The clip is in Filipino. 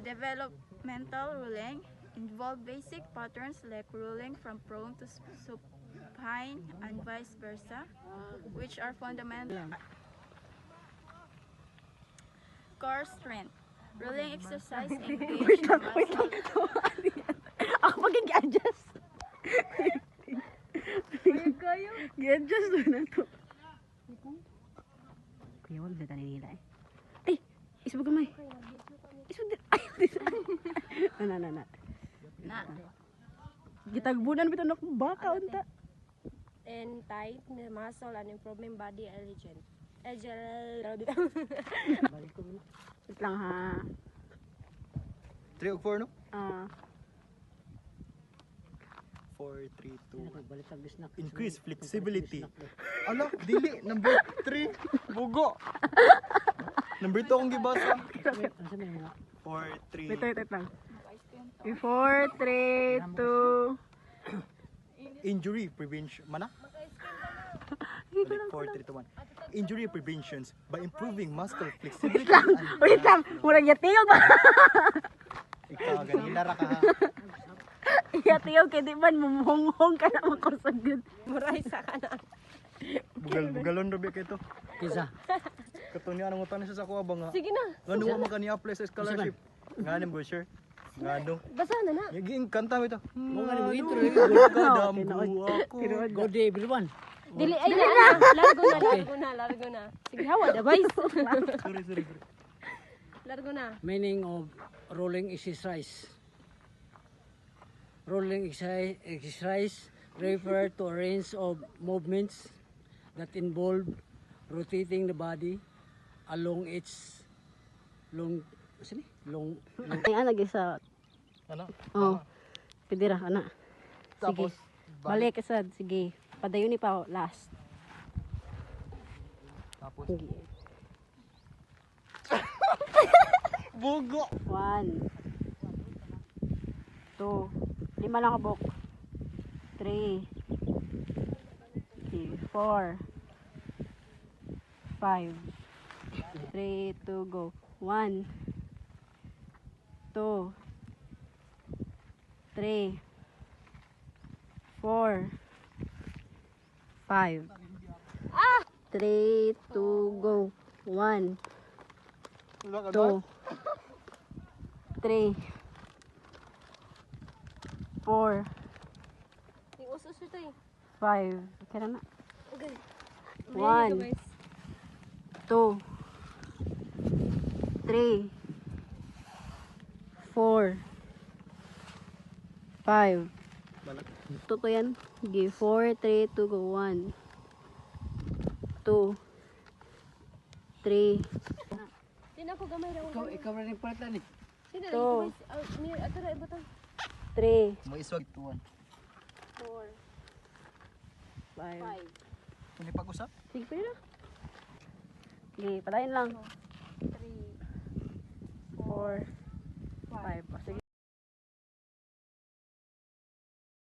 Developmental ruling involve basic patterns like ruling from prone to supine and vice versa, which are fundamental. Core strength. Ruling exercise engage muscle. Ako mag-adjust. Kayo? Gi-adjust na to. Kuya, wag na tanin nila eh. Ay! Isbog kamay. Isbog. Ay! Na. Na. Gitagbunan bito na baka unta. And tight the muscle and improving body elegant. Balik ko muna. Wait lang ha. 3 o 4 no? 4, 3, 2. Increase flexibility. Ala, dili. Number 3. Bugo. Number 2 akong gibasa. 4, 3. Wait lang. 4, 3, 2. Injury prevention. Mana? 4, 3, 2, 1. Injury preventions by improving muscle flexibility. Wait lang. Murag yatiyog ba? Ikaw, ganila ra ka ha. Yatiyog kay di man mumuhong ka na makusagod. Muray sa kanan. Bugalon rabi kay to. Kisa. Katong niya nang utan sa kuha ba nga. Sige na. Ngano wa man kani apply sa scholarship. Nganim go sure. Ngano. Basa na na. Yaging kanta mo ito. Mo nga mo intro Kadambu ako. Good day everyone. Dili ay na. Largo na. Sige hawa da boys. Sorry. Largo na. Meaning of rolling exercise. Rolling exercise refer to a range of movements that involve rotating the body along its long. Ay ana gisa. Ano? Oh. Pidira ana. Tapos Balik sad sige. Padayon ni pa last. Tapos Sige. bugo. 1 2 5 lang kabok. 3 4 5 3 2 go. 1 2 3 4 5 3 2 go. 1 2 3 4 Usos ito eh. 5 kaya na. Okay. 1 2 3 4 5 Toto yan. Sige, 4 3 2 go. 1 2 3 Di na ako gamay ra. Ikaw rin yung parta ni. Sige Two. na. Ato ra ibutang. 3 Mo iswag tuwan. 4 5 5 Kuni pag-usap? Sige, pwede na. Sige, patayin lang. 3 4 5 Sige.